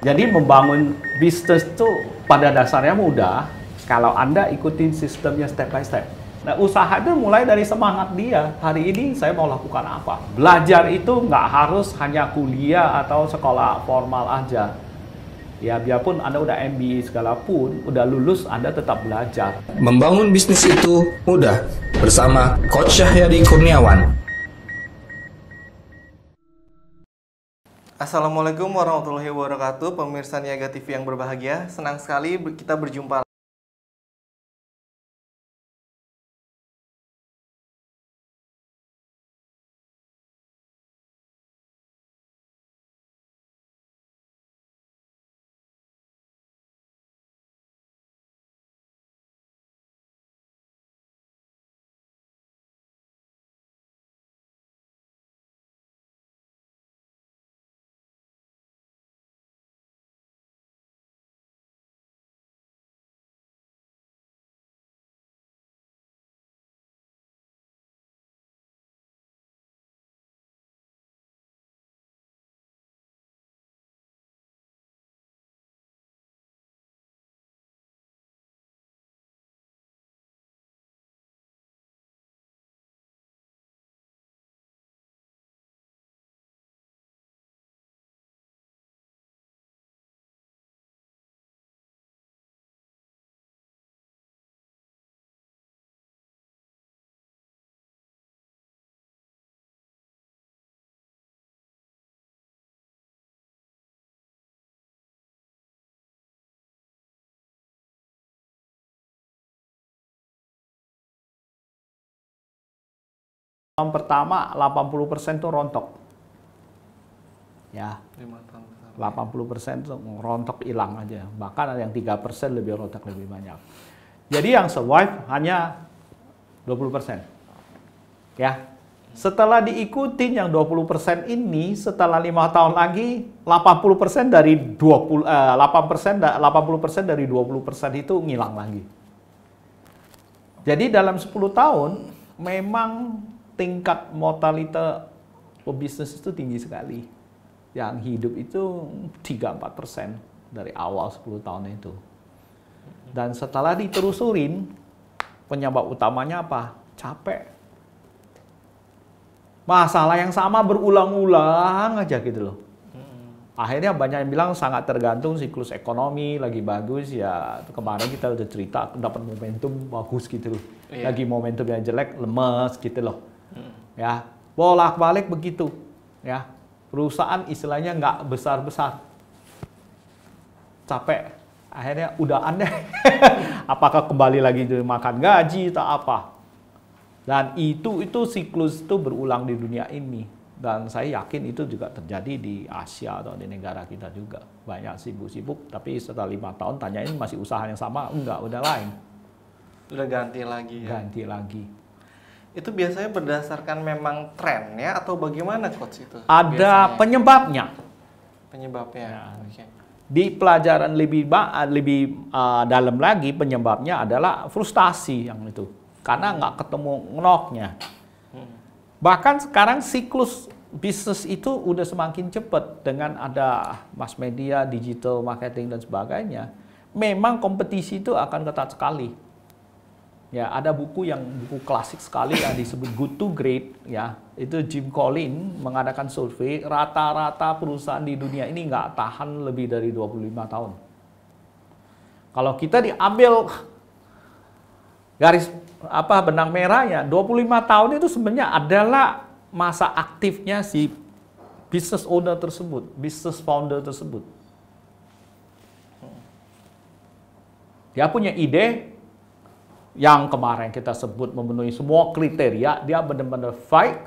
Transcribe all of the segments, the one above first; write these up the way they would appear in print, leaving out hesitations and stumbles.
Jadi membangun bisnis itu pada dasarnya mudah kalau Anda ikutin sistemnya step by step. Nah, usaha itu mulai dari semangat dia. Hari ini saya mau lakukan apa? Belajar itu nggak harus hanya kuliah atau sekolah formal aja. Ya, biarpun Anda udah MBA segala pun, udah lulus, Anda tetap belajar. Membangun bisnis itu mudah bersama Coach Syahyadi Kurniawan. Assalamualaikum warahmatullahi wabarakatuh, pemirsa Niaga TV yang berbahagia. Senang sekali kita berjumpa. Tahun pertama 80% tuh rontok. Ya. 80% tuh rontok hilang aja. Bahkan ada yang 3% lebih rontok lebih banyak. Jadi yang survive hanya 20%. Ya. Setelah diikutin yang 20% ini, setelah 5 tahun lagi 80% dari 80% dari 20% itu ngilang lagi. Jadi dalam 10 tahun memang tingkat mortalitas pebisnis itu tinggi sekali. Yang hidup itu 3-4% dari awal 10 tahun itu. Dan setelah diterusurin, penyebab utamanya apa? Capek. Masalah yang sama berulang-ulang aja gitu loh. Akhirnya banyak yang bilang sangat tergantung siklus ekonomi, lagi bagus ya. Kemarin kita udah cerita dapat momentum bagus gitu loh. Lagi momentum yang jelek, lemes gitu loh. Ya, bolak-balik begitu. Ya, perusahaan istilahnya nggak besar-besar. Capek. Akhirnya udah aneh. Apakah kembali lagi makan gaji atau apa? Dan itu siklus itu berulang di dunia ini. Dan saya yakin itu juga terjadi di Asia atau di negara kita juga. Banyak sibuk-sibuk, tapi setelah 5 tahun tanyain masih usaha yang sama, enggak, udah lain. Udah ganti lagi ya? Ganti lagi. Itu biasanya berdasarkan memang trennya atau bagaimana Coach itu? Ada biasanya? penyebabnya. Penyebabnya? Ya. Okay. Di pelajaran lebih dalam lagi penyebabnya adalah frustasi yang itu. Karena nggak ketemu ngenoknya. Bahkan sekarang siklus bisnis itu udah semakin cepat dengan ada mass media, digital marketing dan sebagainya. Memang kompetisi itu akan ketat sekali. Ya, ada buku klasik sekali yang disebut Good to Great, ya. Itu Jim Collins mengadakan survei, rata-rata perusahaan di dunia ini nggak tahan lebih dari 25 tahun. Kalau kita diambil garis benang merahnya, 25 tahun itu sebenarnya adalah masa aktifnya si business owner tersebut, business founder tersebut. Dia punya ide yang kemarin kita sebut memenuhi semua kriteria, dia benar-benar fight,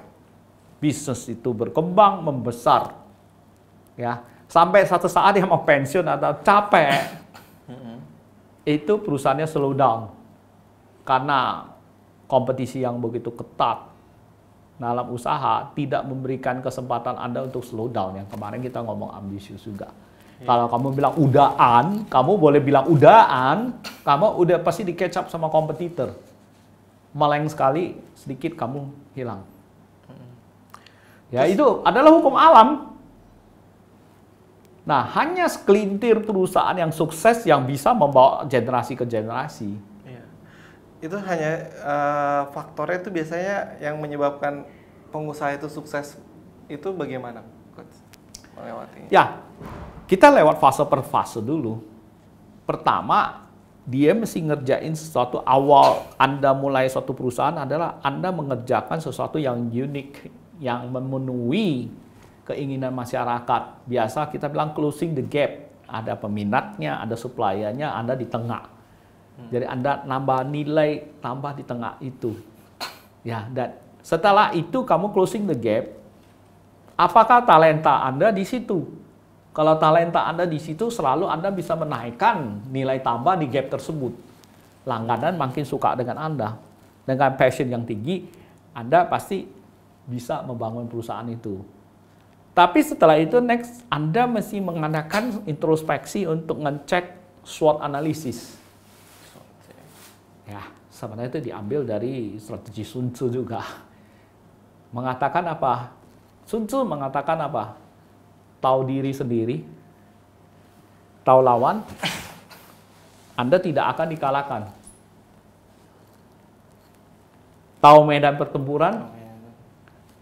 bisnis itu berkembang, membesar. Ya, sampai satu saat dia mau pensiun atau capek, itu perusahaannya slow down. Karena kompetisi yang begitu ketat dalam usaha tidak memberikan kesempatan Anda untuk slow down. Yang kemarin kita ngomong ambisius juga. Kalau kamu bilang udaan, kamu boleh bilang udaan, kamu udah pasti di catch up sama kompetitor. Meleng sekali, sedikit kamu hilang. Ya, itu adalah hukum alam. Nah, hanya segelintir perusahaan yang sukses yang bisa membawa generasi ke generasi. Iya. Itu hanya faktornya itu biasanya yang menyebabkan pengusaha itu sukses itu bagaimana, Coach? Melewatinya. Ya, kita lewat fase per fase dulu. Pertama, dia mesti ngerjain sesuatu awal Anda mulai suatu perusahaan adalah Anda mengerjakan sesuatu yang unik, yang memenuhi keinginan masyarakat. Biasa kita bilang closing the gap. Ada peminatnya, ada suppliernya, Anda di tengah. Jadi Anda nambah nilai, tambah di tengah itu. Ya, dan setelah itu kamu closing the gap, apakah talenta Anda di situ? Kalau talenta Anda di situ, selalu Anda bisa menaikkan nilai tambah di gap tersebut. Langganan makin suka dengan Anda. Dengan passion yang tinggi, Anda pasti bisa membangun perusahaan itu. Tapi setelah itu next, Anda mesti mengadakan introspeksi untuk ngecek SWOT analisis. Ya, sebenarnya itu diambil dari strategi Sun Tzu juga. Mengatakan apa? Sun Tzu mengatakan apa? Tahu diri sendiri, tahu lawan, Anda tidak akan dikalahkan. Tahu medan pertempuran,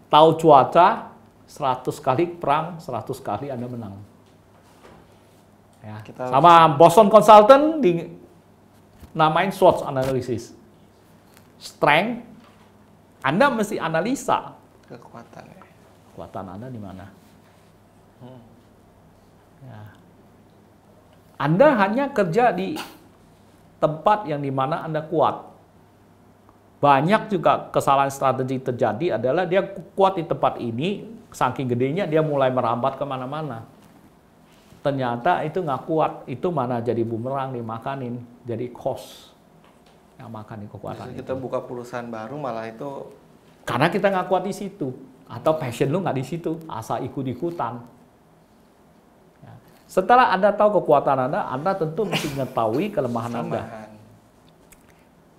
tahu cuaca, 100 kali perang, 100 kali Anda menang. Ya. Sama Boston Consultant namain SWOT analysis. Strength, Anda mesti analisa kekuatan Anda di mana. Ya. Anda hanya kerja di tempat yang di mana Anda kuat. Banyak juga kesalahan strategi terjadi adalah dia kuat di tempat ini, saking gedenya dia mulai merambat kemana-mana. Ternyata itu nggak kuat, itu mana jadi bumerang dimakanin, jadi cost yang makan kekuatan. Kita buka perusahaan baru malah itu karena kita nggak kuat di situ, atau passion lu nggak di situ, asal ikut-ikutan. Ya. Setelah Anda tahu kekuatan Anda tentu mesti mengetahui kelemahan Anda.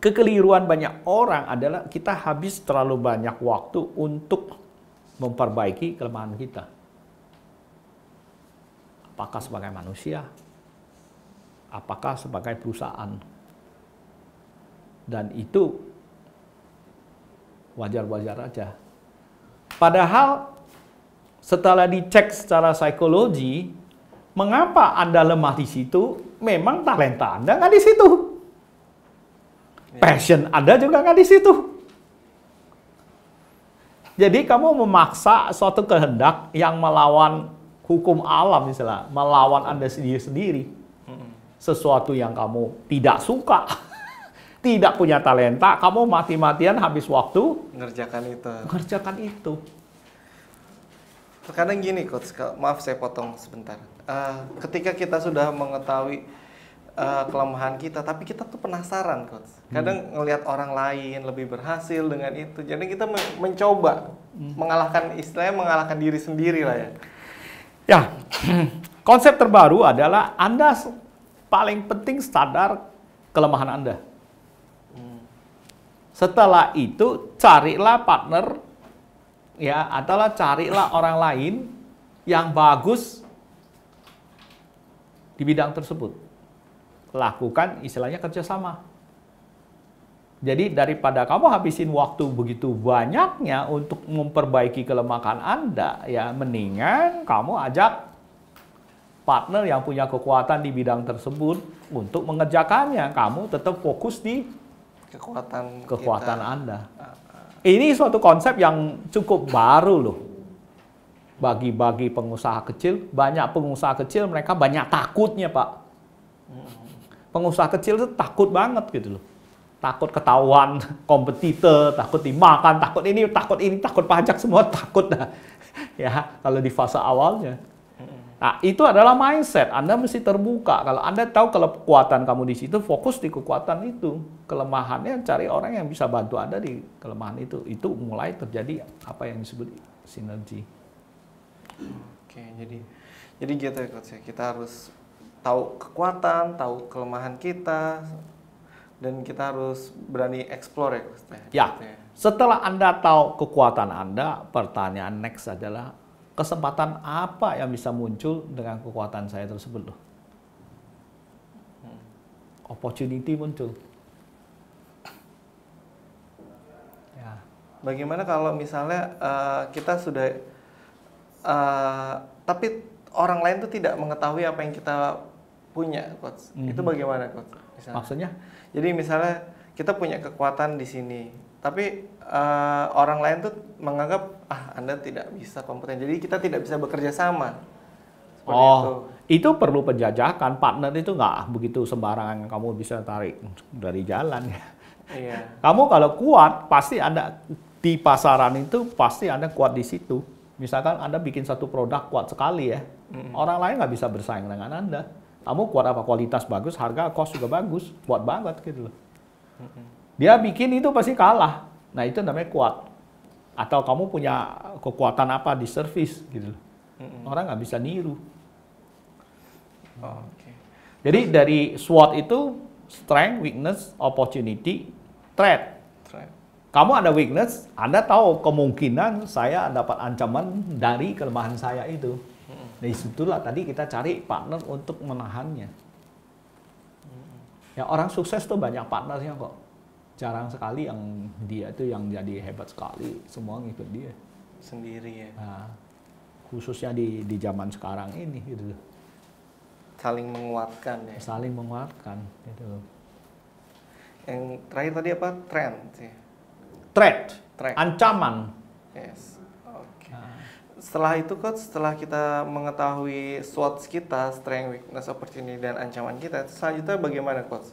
Kekeliruan banyak orang adalah kita habis terlalu banyak waktu untuk memperbaiki kelemahan kita. Apakah sebagai manusia, apakah sebagai perusahaan. Dan itu wajar-wajar aja. Padahal setelah dicek secara psikologi, mengapa Anda lemah di situ? Memang talenta Anda nggak di situ. Passion Anda juga nggak di situ. Jadi kamu memaksa suatu kehendak yang melawan hukum alam misalnya, melawan Anda sendiri-sendiri. Sesuatu yang kamu tidak suka, tidak punya talenta, kamu mati-matian habis waktu ngerjakan itu. Terkadang gini, Coach, maaf saya potong sebentar. Ketika kita sudah mengetahui kelemahan kita, tapi kita tuh penasaran, Coach. Kadang ngelihat orang lain lebih berhasil dengan itu, jadi kita mencoba mengalahkan diri sendiri lah ya. Ya, konsep terbaru adalah Anda paling penting sadar kelemahan Anda. Setelah itu carilah partner, ya, adalah carilah orang lain yang bagus di bidang tersebut. Lakukan istilahnya kerjasama. Jadi daripada kamu habisin waktu begitu banyaknya untuk memperbaiki kelemahan Anda, ya mendingan kamu ajak partner yang punya kekuatan di bidang tersebut untuk mengerjakannya. Kamu tetap fokus di kekuatan Anda. Ini suatu konsep yang cukup baru loh. Bagi pengusaha kecil, banyak pengusaha kecil mereka banyak takutnya, Pak. Pengusaha kecil itu takut banget gitu loh. Takut ketahuan kompetitor, takut dimakan, takut ini, takut pajak, semua takut dah. Ya, kalau di fase awalnya. Nah, itu adalah mindset. Anda mesti terbuka. Kalau Anda tahu kalau kekuatan kamu di situ, fokus di kekuatan itu. Kelemahannya cari orang yang bisa bantu Anda di kelemahan itu. Itu mulai terjadi apa yang disebut sinergi. Oke, jadi gitu ya, Coach. Kita harus tahu kekuatan, tahu kelemahan kita, dan kita harus berani explore ya, Coach. Ya, setelah Anda tahu kekuatan Anda, pertanyaan next adalah kesempatan apa yang bisa muncul dengan kekuatan saya tersebut loh. Opportunity muncul. Ya. Bagaimana kalau misalnya kita sudah tapi orang lain tuh tidak mengetahui apa yang kita punya, Coach. Itu bagaimana, Coach? Misalnya. Maksudnya? Jadi misalnya kita punya kekuatan di sini, tapi orang lain tuh menganggap Anda tidak bisa kompeten. Jadi kita tidak bisa bekerja sama. Itu perlu penjajakan. Partner itu nggak begitu sembarangan kamu bisa tarik dari jalan. Iya. Kamu kalau kuat, pasti Anda di pasaran itu pasti Anda kuat di situ. Misalkan Anda bikin satu produk kuat sekali ya, orang lain nggak bisa bersaing dengan Anda. Kamu kuat apa? Kualitas bagus, harga, cost juga bagus, kuat banget gitu loh. Dia bikin itu pasti kalah. Nah itu namanya kuat. Atau kamu punya kekuatan apa di service gitu loh. Orang nggak bisa niru. Jadi dari SWOT itu strength, weakness, opportunity, threat. Kamu ada weakness, Anda tahu kemungkinan saya dapat ancaman dari kelemahan saya itu. Dari situlah tadi kita cari partner untuk menahannya. Ya orang sukses tuh banyak partnernya kok. Jarang sekali yang dia itu yang jadi hebat sekali, semua ngikut dia. Sendiri ya. Nah, khususnya di zaman sekarang ini gitu. Saling menguatkan ya. Saling menguatkan gitu. Yang terakhir tadi apa? Trend sih. Threat, Threat. ancaman. Yes. Oke. Setelah itu, Coach, setelah kita mengetahui SWOT kita, strength, weakness, opportunity, dan ancaman kita, selanjutnya bagaimana, Coach?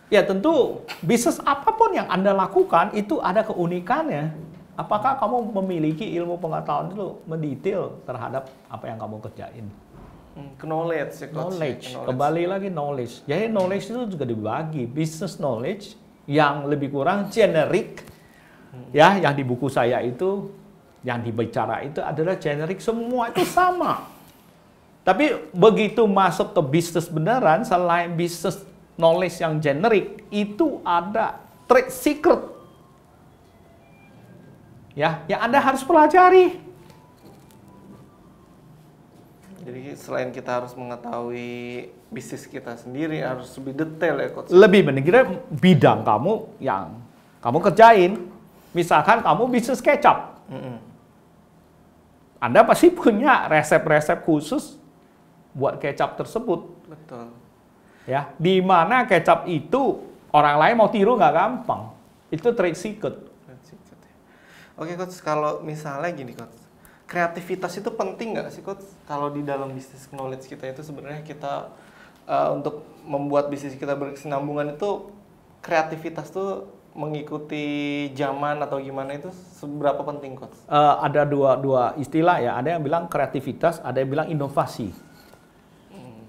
Ya tentu bisnis apapun yang Anda lakukan itu ada keunikannya. Apakah kamu memiliki ilmu pengetahuan itu mendetail terhadap apa yang kamu kerjain? Knowledge ya, Coach. Knowledge. Kembali lagi knowledge. Jadi knowledge itu juga dibagi. Business knowledge yang lebih kurang generik. Ya, yang di buku saya itu, yang dibicara itu adalah generik. Semua itu sama. Tapi begitu masuk ke bisnis beneran, selain business knowledge yang generik, itu ada trade secret. Ya, yang Anda harus pelajari. Jadi selain kita harus mengetahui bisnis kita sendiri, harus lebih detail ya, Coach. Lebih benar, kira bidang kamu yang kamu kerjain. Misalkan kamu bisnis kecap. Anda pasti punya resep-resep khusus buat kecap tersebut. Betul. Ya, di mana kecap itu orang lain mau tiru nggak gampang. Itu trade secret. Oke, Coach, kalau misalnya gini, Coach. Kreativitas itu penting nggak sih, Coach? Kalau di dalam bisnis knowledge kita itu sebenarnya kita untuk membuat bisnis kita berkesinambungan itu kreativitas tuh mengikuti zaman atau gimana itu seberapa penting, Coach? Ada dua istilah ya. Ada yang bilang kreativitas, ada yang bilang inovasi.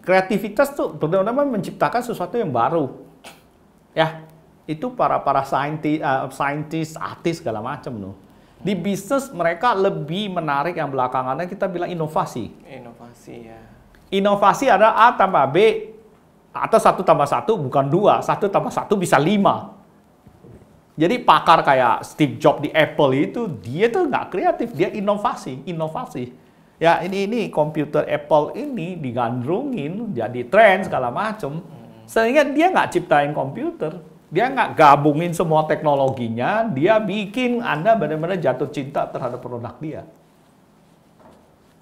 Kreativitas tuh benar-benar menciptakan sesuatu yang baru. Ya, itu para saintis, artis segala macam loh. Di bisnis mereka lebih menarik yang belakangannya kita bilang inovasi. Inovasi ya. Inovasi ada A tambah B atau 1 tambah 1 bukan 2, 1 tambah 1 bisa 5. Jadi pakar kayak Steve Jobs di Apple itu dia tuh nggak kreatif, dia inovasi. Ya ini komputer Apple ini digandrungin jadi tren segala macam. Sehingga dia nggak ciptain komputer, dia nggak gabungin semua teknologinya, dia bikin Anda benar-benar jatuh cinta terhadap produk dia.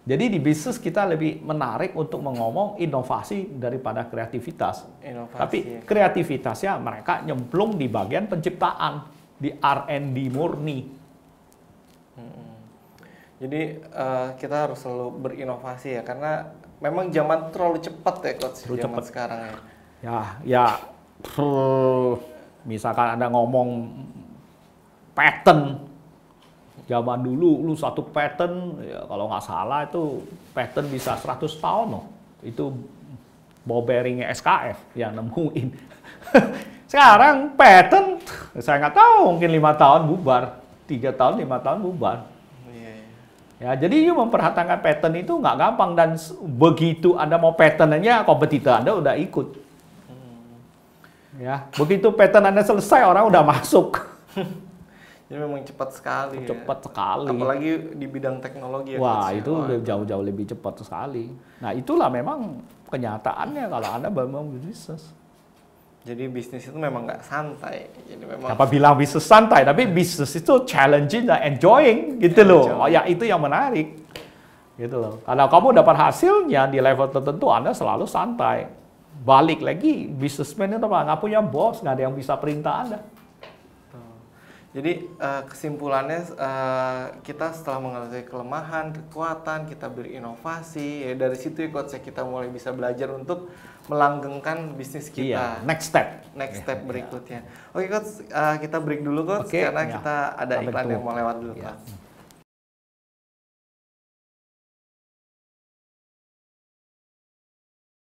Jadi di bisnis kita lebih menarik untuk mengomong inovasi daripada kreativitas. Inovasi, tapi kreativitasnya mereka nyemplung di bagian penciptaan, di R&D murni. Jadi kita harus selalu berinovasi ya, karena memang zaman terlalu cepat ya, Coach, zaman sekarang ya. Ya, misalkan Anda ngomong patent, zaman dulu lu satu patent, ya kalau nggak salah itu patent bisa 100 tahun loh. Itu ball bearingnya SKF yang nemuin. Sekarang patent, saya nggak tahu, mungkin 5 tahun bubar, 3 tahun, 5 tahun bubar. Ya, jadi memperhatikan patent itu nggak gampang, dan begitu Anda mau patentnya, kompetitor Anda udah ikut. Ya, begitu patent Anda selesai, orang udah masuk. Jadi memang cepat sekali. Cepat sekali. Apalagi di bidang teknologi ya. Wah, Coach, itu jauh-jauh lebih cepat sekali. Nah, itulah memang kenyataannya kalau Anda mau bisnis. Jadi bisnis itu memang nggak santai. Jadi memang Apa bilang bisnis santai, tapi bisnis itu challenging dan enjoying gitu loh. Oh, ya itu yang menarik. Gitu loh. Kalau kamu dapat hasilnya di level tertentu, Anda selalu santai. Balik lagi, bisnismen itu apa? Nggak punya bos, nggak ada yang bisa perintah Anda. Jadi kesimpulannya kita setelah mengetahui kelemahan, kekuatan, kita berinovasi. Ya dari situ ya Coach, kita mulai bisa belajar untuk melanggengkan bisnis kita. Iya, next step. Next step berikutnya. Oke Coach, kita break dulu Coach, Oke, karena ya. kita ada Sampai iklan ketemu. yang mau lewat dulu Ya. Coach.